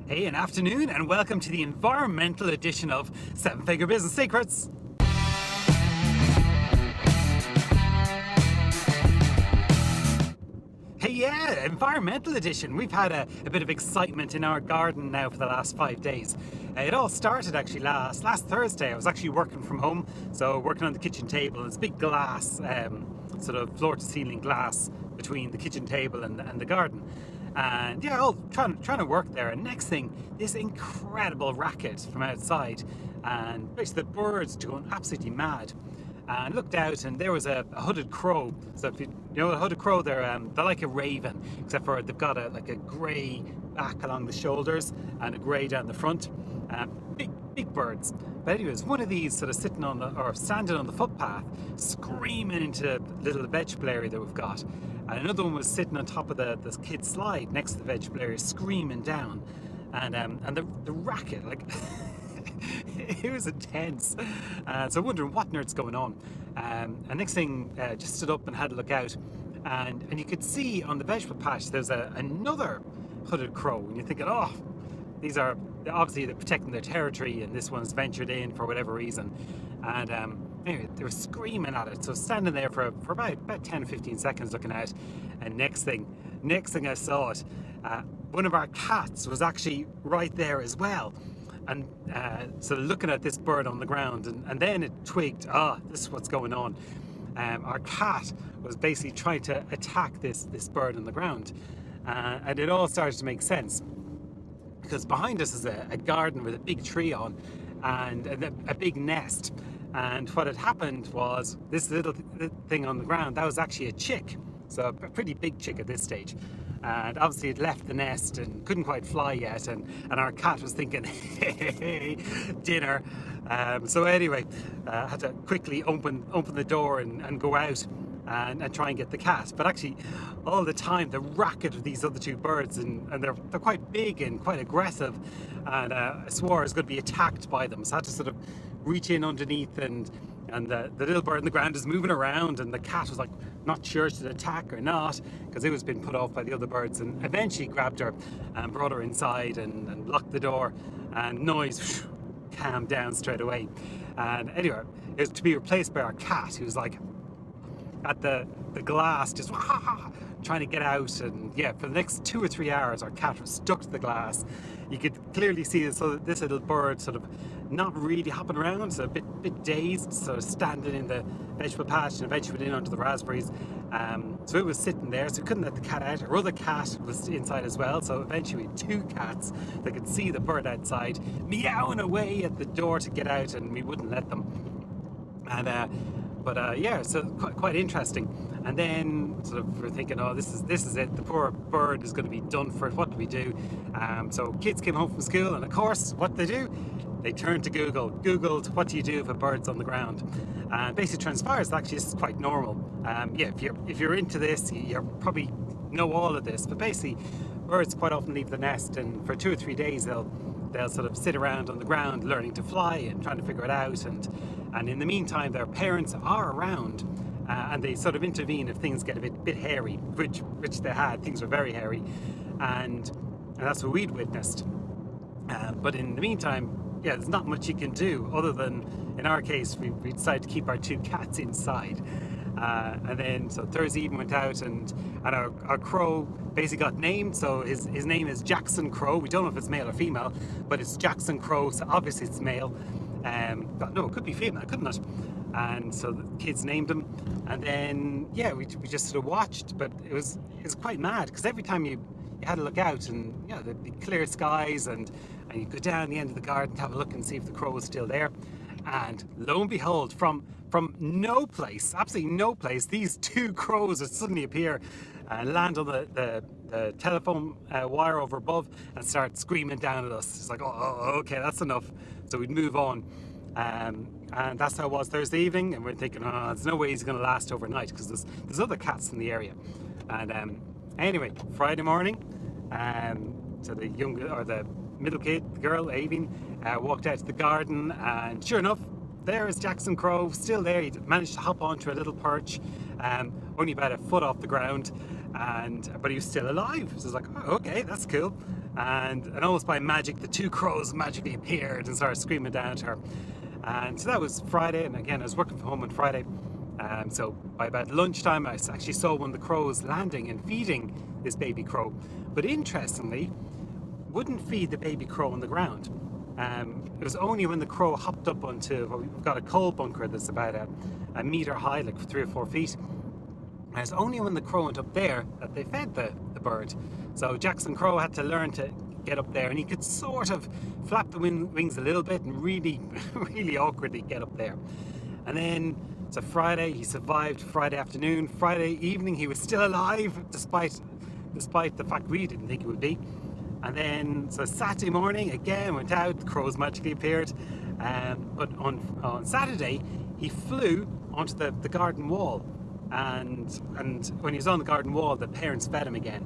Hey, an afternoon, and welcome to the environmental edition of Seven Figure Business Secrets. Hey, yeah, environmental edition. We've had a bit of excitement in our garden now for the last 5 days. It all started actually last Thursday. I was actually working from home, so working on the kitchen table. It's big glass, sort of floor to ceiling glass between the kitchen table and the garden. And yeah, all trying to work there. And next thing, this incredible racket from outside, and basically the birds going absolutely mad. And looked out, and there was a hooded crow. So if you know a hooded crow, they're like a raven, except for they've got a grey back along the shoulders and a grey down the front. Big birds. But anyways, one of these sort of sitting on or standing on the footpath, screaming into a little vegetable area that we've got. And another one was sitting on top of this kid's slide next to the vegetable area, screaming down. And the racket, like. It was intense. So wondering what nerd's going on. And next thing, just stood up and had a look out, and you could see on the vegetable patch there's another hooded crow, and you're thinking, oh, these are obviously they're protecting their territory, and this one's ventured in for whatever reason. And anyway, they were screaming at it. So standing there for about 10 or 15 seconds looking out, and next thing I saw it, one of our cats was actually right there as well. And so looking at this bird on the ground, and then it twigged, this is what's going on. Our cat was basically trying to attack this bird on the ground. And it all started to make sense. Because behind us is a garden with a big tree on, and a big nest. And what had happened was this little thing on the ground, that was actually a chick. So a pretty big chick at this stage. And obviously it left the nest and couldn't quite fly yet, and our cat was thinking, hey, dinner. So anyway, had to quickly open the door and go out and try and get the cat. But actually, all the time, the racket of these other two birds, and they're quite big and quite aggressive, and I swore I was going to be attacked by them. So I had to sort of reach in underneath, and the little bird on the ground is moving around, and the cat was like not sure to attack or not, because it was being put off by the other birds, and eventually grabbed her and brought her inside and locked the door, and noise calmed down straight away. And anyway, it was to be replaced by our cat, who was like at the glass, just trying to get out. And yeah, for the next 2 or 3 hours our cat was stuck to the glass. You could clearly see this little bird sort of not really hopping around, so a bit dazed, sort of standing in the vegetable patch, and eventually went in onto the raspberries. So it was sitting there, so we couldn't let the cat out. Our other cat was inside as well, so eventually we had 2 cats that could see the bird outside meowing away at the door to get out, and we wouldn't let them. And yeah, so quite interesting. And then sort of we're thinking, oh, this is it. The poor bird is going to be done for it. What do we do? So kids came home from school, and of course, what they do? They turned to Google. Googled, what do you do if a bird's on the ground? And basically transpires that actually this is quite normal. Yeah, if you're into this, you probably know all of this. But basically, birds quite often leave the nest, and for 2 or 3 days they'll sort of sit around on the ground learning to fly and trying to figure it out. And in the meantime, their parents are around. And they sort of intervene if things get a bit hairy, which they had. Things were very hairy, and that's what we'd witnessed. But in the meantime, yeah, there's not much you can do other than, in our case, we decided to keep our 2 cats inside. And then so Thursday evening went out, and our crow basically got named. So his name is Jackson Crow. We don't know if it's male or female, but it's Jackson Crow, so obviously it's male. But no, it could be female, couldn't it? And so the kids named him, and then yeah, we just sort of watched. But it was quite mad, because every time you had to look out, and yeah, there'd be clear skies, and you go down the end of the garden to have a look and see if the crow was still there. And lo and behold, from no place, absolutely no place, these 2 crows would suddenly appear and land on the telephone wire over above and start screaming down at us. It's like, oh, okay, that's enough. So we'd move on. And that's how it was Thursday evening, and we're thinking, oh, there's no way he's going to last overnight, because there's other cats in the area. And anyway, Friday morning, so the middle kid, the girl, Aveen, walked out to the garden, and sure enough, there is Jackson Crow, still there. He managed to hop onto a little perch, only about a foot off the ground, but he was still alive. So I was like, oh, okay, that's cool. and almost by magic, the two crows magically appeared and started screaming down at her. And so that was Friday, and again, I was working from home on Friday. So by about lunchtime, I actually saw one of the crows landing and feeding this baby crow. But interestingly, wouldn't feed the baby crow on the ground. It was only when the crow hopped up onto, well, we've got a coal bunker that's about a metre high, like 3 or 4 feet. And it's only when the crow went up there that they fed the bird. So Jackson Crow had to learn to get up there, and he could sort of flap the wings a little bit and really, really awkwardly get up there. And then, so Friday, he survived Friday afternoon. Friday evening, he was still alive, despite the fact we didn't think he would be. And then, so Saturday morning, again, went out, the crows magically appeared. But on Saturday, he flew onto the garden wall. And when he was on the garden wall, the parents fed him again.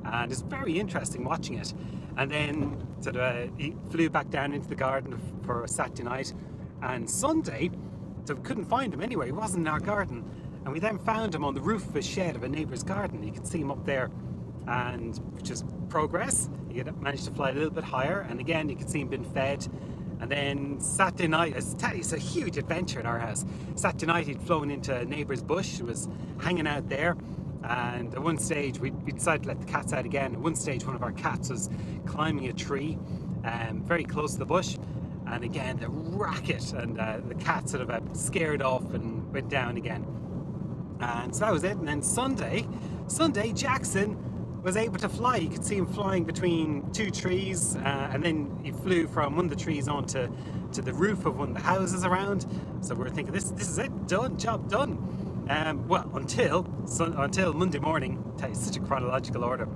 And it's very interesting watching it. And then he flew back down into the garden for Saturday night. And Sunday, so we couldn't find him anywhere. He wasn't in our garden. And we then found him on the roof of a shed of a neighbour's garden. You could see him up there, and which is progress. He had managed to fly a little bit higher. And again, you could see him being fed. And then Saturday night, it's a huge adventure in our house. Saturday night, he'd flown into a neighbour's bush. He was hanging out there. And at one stage, we decided to let the cats out again. At one stage, one of our cats was climbing a tree very close to the bush. And again, the racket, and the cat sort of scared off and went down again. And so that was it. And then Sunday, Jackson was able to fly. You could see him flying between 2 trees, and then he flew from one of the trees onto the roof of one of the houses around. So we were thinking, this is it, done, job done. Well, until Monday morning. It's such a chronological order.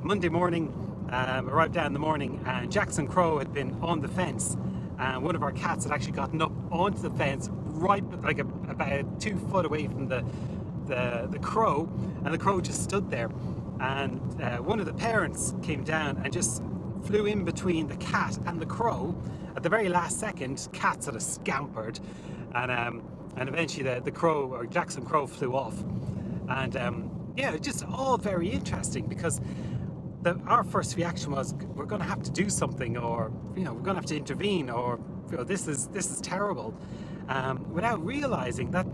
Monday morning, arrived down in the morning, and Jackson Crow had been on the fence, and one of our cats had actually gotten up onto the fence, right like about 2 foot away from the crow, and the crow just stood there. And one of the parents came down and just flew in between the cat and the crow. At the very last second, cat sort of scampered, and eventually the crow, or Jackson Crow, flew off. And yeah, it's just all very interesting, because our first reaction was, we're going to have to do something, or we're going to have to intervene, or this is terrible, without realizing that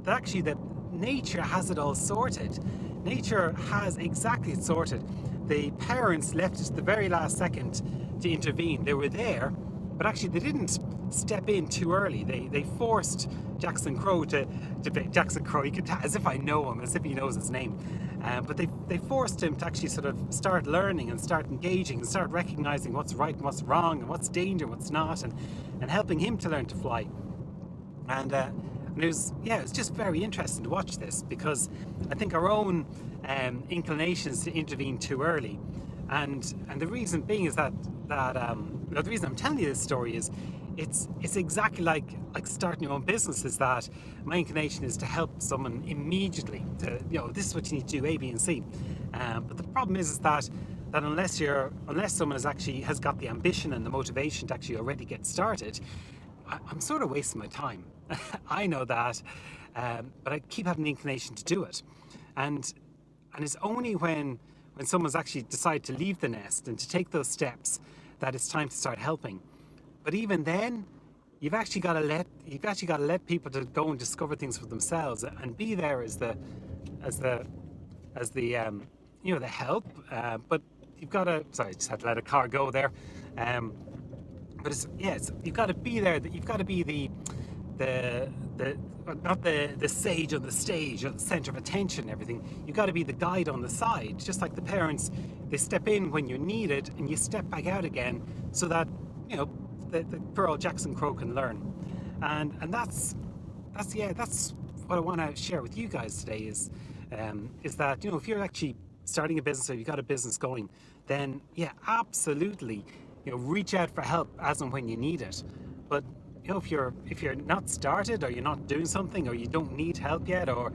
actually that nature has it all sorted. Nature has exactly it sorted. The parents left it to the very last second to intervene. They were there, but actually they didn't step in too early. They forced Jackson Crow to Jackson Crow. You could, as if I know him, as if he knows his name. But they forced him to actually sort of start learning and start engaging and start recognizing what's right and what's wrong and what's danger, what's not, and helping him to learn to fly. And it was just very interesting to watch this, because I think our own inclinations to intervene too early, and the reason being is that the reason I'm telling you this story is it's exactly like starting your own business. Is that my inclination is to help someone immediately. This is what you need to do, A, B, and C. But the problem is that unless someone has got the ambition and the motivation to actually already get started, I'm sort of wasting my time. I know that, but I keep having the inclination to do it, and it's only when someone's actually decided to leave the nest and to take those steps that it's time to start helping. But even then, you've actually got to let people to go and discover things for themselves and be there as the help. But you've got to. Sorry, I just had to let a car go there. But you've got to be there. You've got to be not the sage on the stage or the center of attention and everything. You've got to be the guide on the side. Just like the parents, they step in when you're needed and you step back out again, so that the poor old Jackson Crow can learn. And that's what I want to share with you guys today is that if you're actually starting a business or you've got a business going, then absolutely reach out for help as and when you need it. But if you're not started, or you're not doing something, or you don't need help yet, or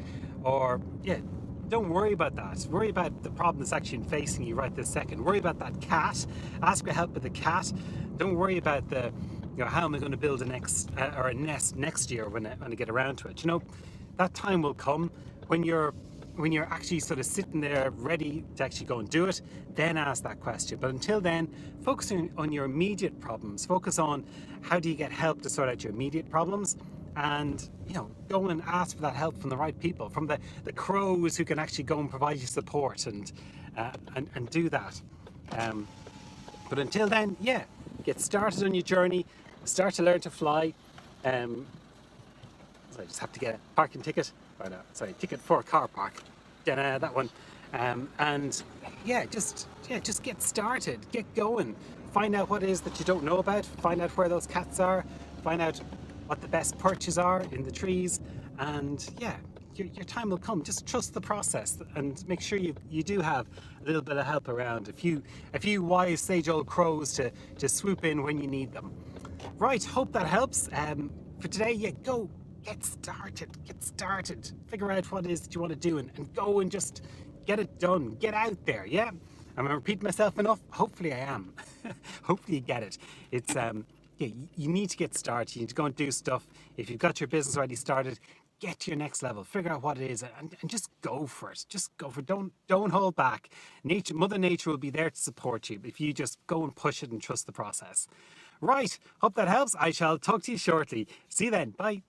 don't worry about that. Worry about the problem that's actually facing you right this second. Worry about that cat. Ask for help with the cat. Don't worry about how am I going to build a nest next year when I get around to it. That time will come when you're when you're actually sort of sitting there ready to actually go and do it, then ask that question. But until then, focus on your immediate problems. Focus on how do you get help to sort out your immediate problems, and go and ask for that help from the right people, from the crows who can actually go and provide you support and do that. But until then, yeah, get started on your journey, start to learn to fly. So I just have to get a parking ticket, ticket for a car park, that one. And just get started, get going, find out what it is that you don't know about, find out where those cats are, find out what the best perches are in the trees, and your time will come. Just trust the process and make sure you do have a little bit of help around, a few wise sage old crows to swoop in when you need them. Right, hope that helps. For today, go get started, figure out what it is that you want to do, and go and just get it done, get out there. Am I repeating myself enough? Hopefully I am. Hopefully you get it. It's you need to get started. You need to go and do stuff. If you've got your business already started, get to your next level, figure out what it is, and just go for it. Just go for it. Don't hold back. Mother Nature will be there to support you if you just go and push it and trust the process. Right, hope that helps. I shall talk to you shortly. See you then. Bye.